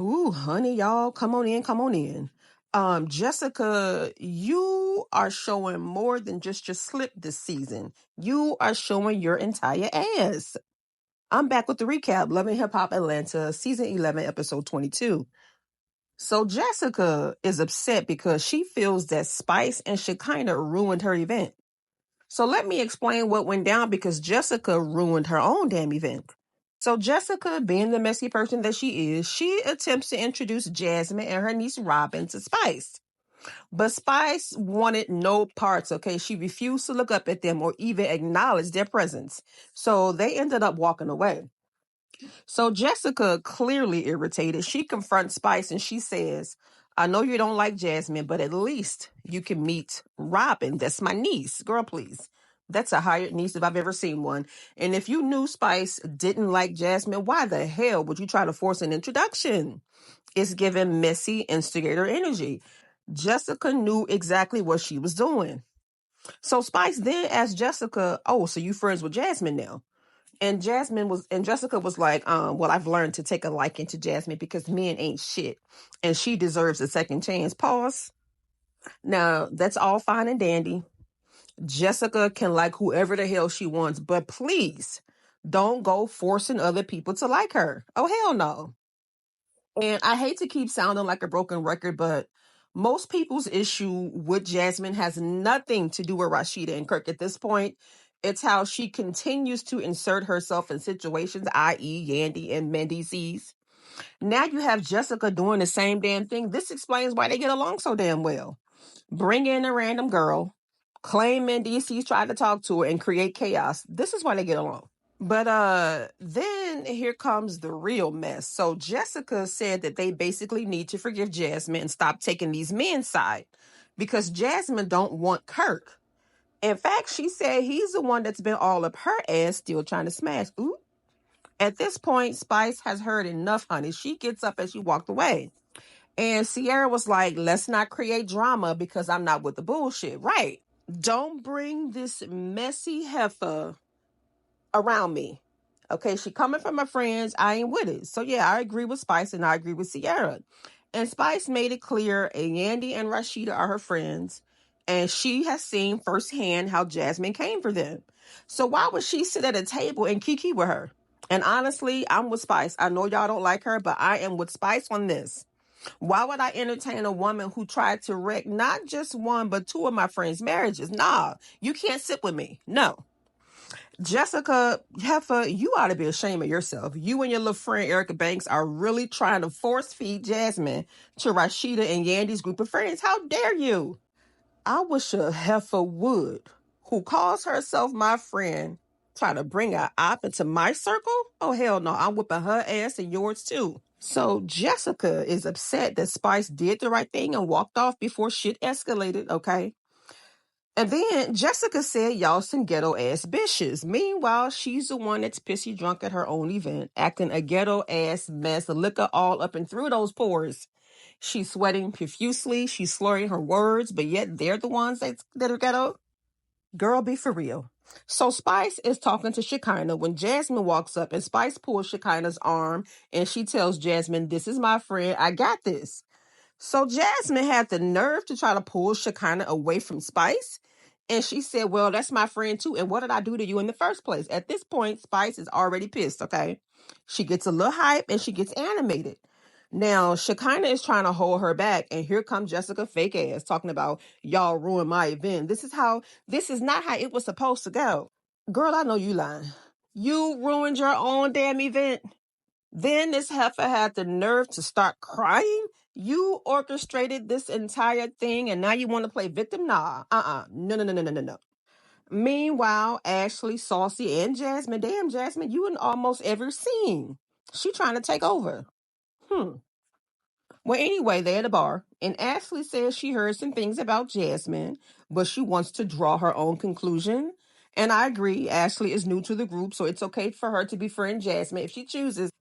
Ooh, honey, y'all, come on in, come on in. Jessica, you are showing more than just your slip this season. You are showing your entire ass. I'm back with the recap. Love and Hip Hop Atlanta, season 11, episode 22. So Jessica is upset because she feels that Spice and Shekinah ruined her event. So let me explain what went down because Jessica ruined her own damn event. So Jessica, being the messy person that she is, she attempts to introduce Jasmine and her niece Robin to Spice. But Spice wanted no parts, okay? She refused to look up at them or even acknowledge their presence. So they ended up walking away. So Jessica, clearly irritated, she confronts Spice and she says, I know you don't like Jasmine, but at least you can meet Robin. That's my niece. Girl, please. That's a hired niece if I've ever seen one. And if you knew Spice didn't like Jasmine, why the hell would you try to force an introduction? It's giving messy instigator energy. Jessica knew exactly what she was doing. So Spice then asked Jessica, oh, so you friends with Jasmine now? And Jessica was like, well, I've learned to take a liking to Jasmine because men ain't shit. And she deserves a second chance. Pause. Now, that's all fine and dandy. Jessica can like whoever the hell she wants, but please don't go forcing other people to like her. Oh, hell no. And I hate to keep sounding like a broken record, but most people's issue with Jasmine has nothing to do with Rasheeda and Kirk at this point. It's how she continues to insert herself in situations, i.e., Yandy and Mendeecees. Now you have Jessica doing the same damn thing. This explains why they get along so damn well. Bring in a random girl, claim Mendeecees tried to talk to her, and create chaos. This is why they get along. But then here comes the real mess. So Jessica said that they basically need to forgive Jasmine and stop taking these men's side because Jasmine don't want Kirk. In fact, she said he's the one that's been all up her ass still trying to smash. Ooh. At this point, Spice has heard enough, honey. She gets up and she walked away. And Sierra was like, let's not create drama because I'm not with the bullshit. Right. Don't bring this messy heifer around me. Okay, she coming from her friends. I ain't with it. So yeah, I agree with Spice and I agree with Sierra. And Spice made it clear Yandy and Rasheeda are her friends. And she has seen firsthand how Jasmine came for them. So why would she sit at a table and kiki with her? And honestly, I'm with Spice. I know y'all don't like her, but I am with Spice on this. Why would I entertain a woman who tried to wreck not just one, but two of my friends' marriages? Nah, you can't sit with me. No. Jessica Heifer, you ought to be ashamed of yourself. You and your little friend Erica Banks are really trying to force feed Jasmine to Rasheeda and Yandy's group of friends. How dare you? I wish a heifer would, who calls herself my friend, try to bring an op into my circle? Oh, hell no. I'm whipping her ass and yours too. So Jessica is upset that Spice did the right thing and walked off before shit escalated, okay? And then Jessica said y'all some ghetto ass bitches. Meanwhile, she's the one that's pissy drunk at her own event, acting a ghetto ass mess, liquor all up and through those pores. She's sweating profusely, she's slurring her words, but yet they're the ones that are ghetto. Girl, be for real. So Spice is talking to Shekinah when Jasmine walks up and Spice pulls Shekinah's arm and she tells Jasmine, this is my friend, I got this. So Jasmine had the nerve to try to pull Shekinah away from Spice. And she said, well, that's my friend too. And what did I do to you in the first place? At this point, Spice is already pissed, okay? She gets a little hype and she gets animated. Now, Shekinah is trying to hold her back. And here comes Jessica fake ass talking about y'all ruined my event. This is not how it was supposed to go. Girl, I know you lying. You ruined your own damn event. Then this heifer had the nerve to start crying. You orchestrated this entire thing and now you want to play victim? Nah, no, no, no, no, no, no, no. Meanwhile, Ashley, Saucy, and Jasmine, damn Jasmine, you in almost every scene. She trying to take over. Well, anyway, they're at the bar, and Ashley says she heard some things about Jasmine, but she wants to draw her own conclusion. And I agree, Ashley is new to the group, so it's okay for her to befriend Jasmine if she chooses.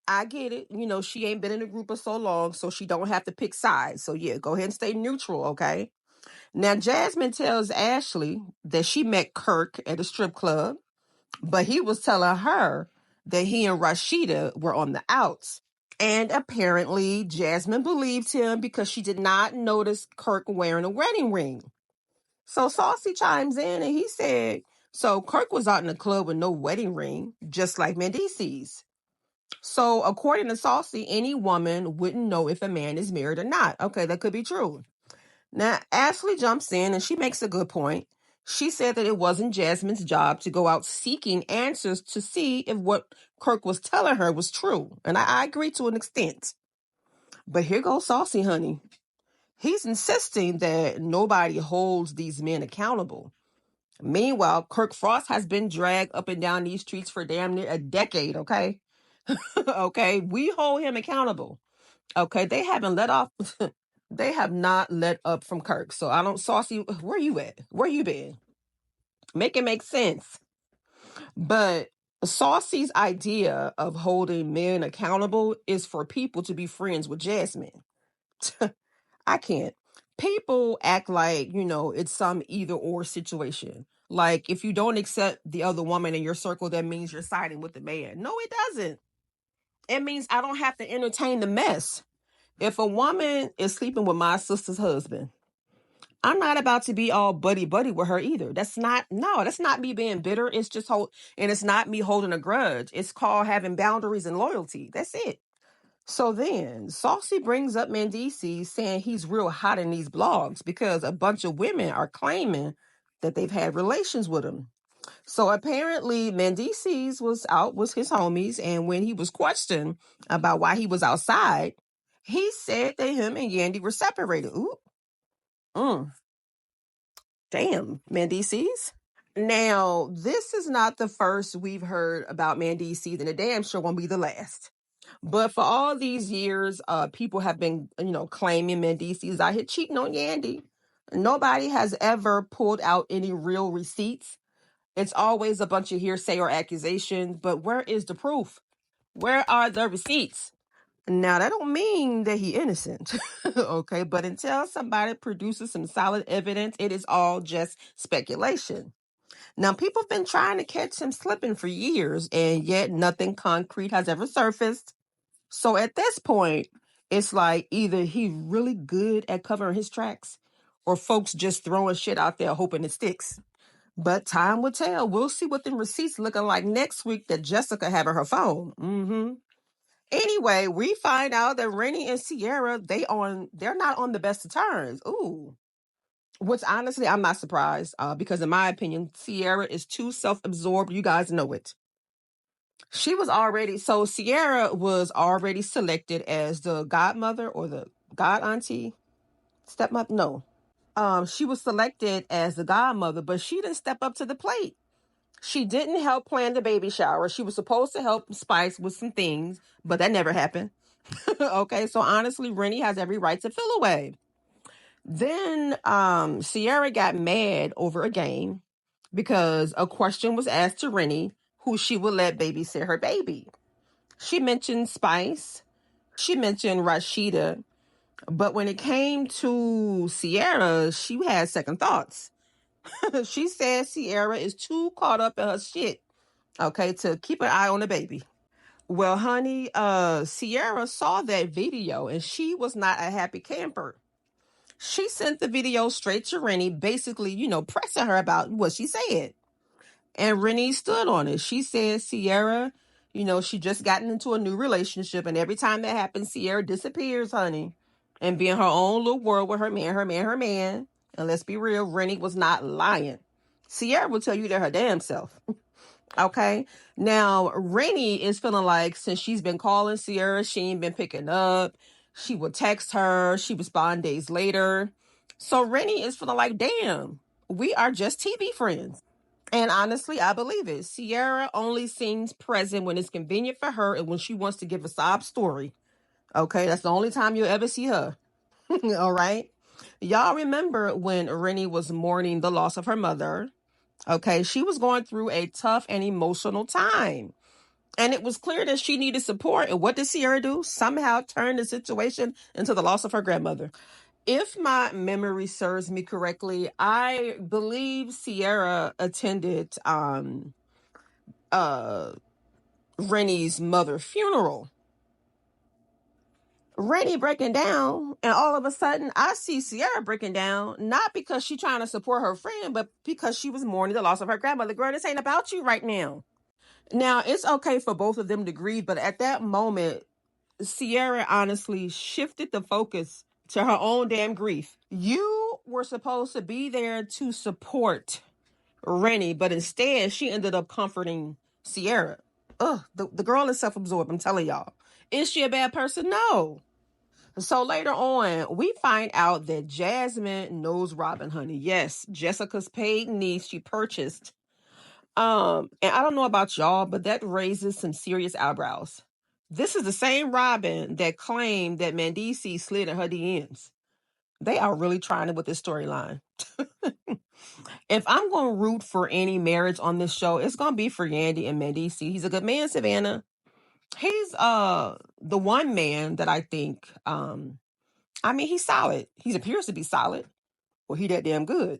I get it. You know, she ain't been in the group for so long, so she don't have to pick sides. So yeah, go ahead and stay neutral, okay? Now, Jasmine tells Ashley that she met Kirk at a strip club, but he was telling her that he and Rasheeda were on the outs. And apparently, Jasmine believed him because she did not notice Kirk wearing a wedding ring. So Saucy chimes in and he said, so Kirk was out in the club with no wedding ring, just like Mendeecees. So according to Saucy, any woman wouldn't know if a man is married or not. Okay, that could be true. Now, Ashley jumps in and she makes a good point. She said that it wasn't Jasmine's job to go out seeking answers to see if what Kirk was telling her was true. And I agree to an extent. But here goes Saucy, honey. He's insisting that nobody holds these men accountable. Meanwhile, Kirk Frost has been dragged up and down these streets for damn near a decade, okay? Okay, we hold him accountable. Okay, they haven't let off. They have not let up from Kirk. So I don't, Saucy, where you at? Where you been? Make it make sense. But Saucy's idea of holding men accountable is for people to be friends with Jasmine. I can't. People act like, it's some either or situation. Like if you don't accept the other woman in your circle, that means you're siding with the man. No, it doesn't. It means I don't have to entertain the mess. If a woman is sleeping with my sister's husband, I'm not about to be all buddy buddy with her either. That's not me being bitter. It's just and it's not me holding a grudge. It's called having boundaries and loyalty. That's it. So then Saucy brings up Mendeecees saying he's real hot in these blogs because a bunch of women are claiming that they've had relations with him. So apparently Mendeecees was out with his homies, and when he was questioned about why he was outside, he said that him and Yandy were separated. Ooh. Mm. Damn, Mendeecees. Now, this is not the first we've heard about Mendeecees, and the damn sure won't be the last. But for all these years, people have been, claiming Mendeecees out here cheating on Yandy. Nobody has ever pulled out any real receipts. It's always a bunch of hearsay or accusations, but where is the proof? Where are the receipts? Now, that don't mean that he innocent, okay? But until somebody produces some solid evidence, it is all just speculation. Now, people have been trying to catch him slipping for years, and yet nothing concrete has ever surfaced. So at this point, it's like either he's really good at covering his tracks, or folks just throwing shit out there hoping it sticks. But time will tell. We'll see what the receipts looking like next week that Jessica have on her phone. Anyway, we find out that Renni and Sierra, they're not on the best of terms. Ooh. Which honestly, I'm not surprised, because in my opinion, Sierra is too self-absorbed. You guys know it. Sierra was already selected as the godmother or the god auntie, stepmother. No. She was selected as the godmother, but she didn't step up to the plate. She didn't help plan the baby shower. She was supposed to help Spice with some things, but that never happened. Okay, so honestly, Renni has every right to feel away. Then Sierra got mad over a game because a question was asked to Renni who she would let babysit her baby. She mentioned Spice. She mentioned Rasheeda. But when it came to Sierra, she had second thoughts. She said Sierra is too caught up in her shit, okay, to keep an eye on the baby. Well, honey, Sierra saw that video and she was not a happy camper. She sent the video straight to Renni, basically, pressing her about what she said. And Renni stood on it. She said Sierra, she just gotten into a new relationship, and every time that happens, Sierra disappears, honey, and be in her own little world with her man, her man, her man. And let's be real, Renni was not lying. Sierra will tell you that her damn self. Okay. Now, Renni is feeling like since she's been calling Sierra, she ain't been picking up. She would text her. She respond days later. So Renni is feeling like, damn, we are just TV friends. And honestly, I believe it. Sierra only seems present when it's convenient for her and when she wants to give a sob story. Okay, that's the only time you'll ever see her. All right. Y'all remember when Renni was mourning the loss of her mother? Okay, she was going through a tough and emotional time. And it was clear that she needed support. And what did Sierra do? Somehow turn the situation into the loss of her grandmother. If my memory serves me correctly, I believe Sierra attended Renni's mother's funeral. Renni breaking down, and all of a sudden I see Sierra breaking down, not because she's trying to support her friend, but because she was mourning the loss of her grandmother. Girl, this ain't about you right now. Now, it's okay for both of them to grieve, but at that moment, Sierra honestly shifted the focus to her own damn grief. You were supposed to be there to support Renni, but instead she ended up comforting Sierra. Ugh, the girl is self-absorbed, I'm telling y'all. Is she a bad person? No. So later on, we find out that Jasmine knows Robin, honey. Yes, Jessica's paid niece she purchased. And I don't know about y'all, but that raises some serious eyebrows. This is the same Robin that claimed that Mendeecees slid in her DMs. They are really trying it with this storyline. If I'm going to root for any marriage on this show, it's going to be for Yandy and Mendeecees. He's a good man, Savannah. He's the one man that I think he's solid. He appears to be solid. Well, he that damn good.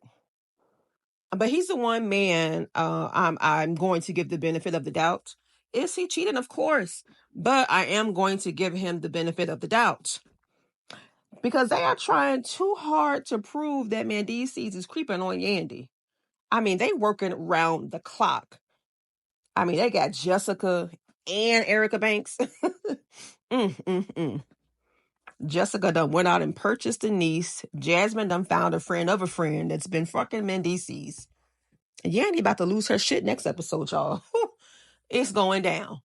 But he's the one man I'm going to give the benefit of the doubt. Is he cheating? Of course. But I am going to give him the benefit of the doubt. Because they are trying too hard to prove that Mendeecees is creeping on Yandy. I mean, they working around the clock. I mean, they got Jessica and Erica Banks. Jessica done went out and purchased a niece. Jasmine done found a friend of a friend that's been fucking Mendeecees. Yandy about to lose her shit next episode, y'all. It's going down.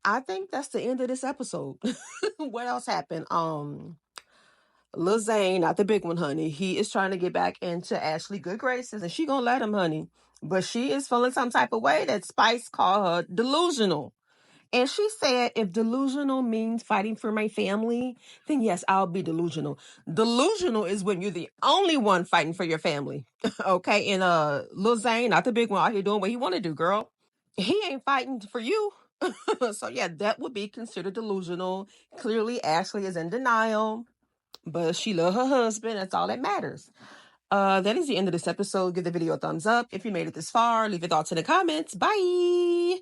I think that's the end of this episode. What else happened? Lil Zane, not the big one, honey. He is trying to get back into Ashley good graces, and she gonna let him, honey. But she is feeling some type of way that Spice called her delusional. And she said, if delusional means fighting for my family, then yes, I'll be delusional. Delusional is when you're the only one fighting for your family. Okay? And Lil Zane, not the big one, out here doing what he want to do, girl. He ain't fighting for you. So yeah, that would be considered delusional. Clearly, Ashley is in denial, but she love her husband. That's all that matters. That is the end of this episode. Give the video a thumbs up. If you made it this far, leave your thoughts in the comments. Bye.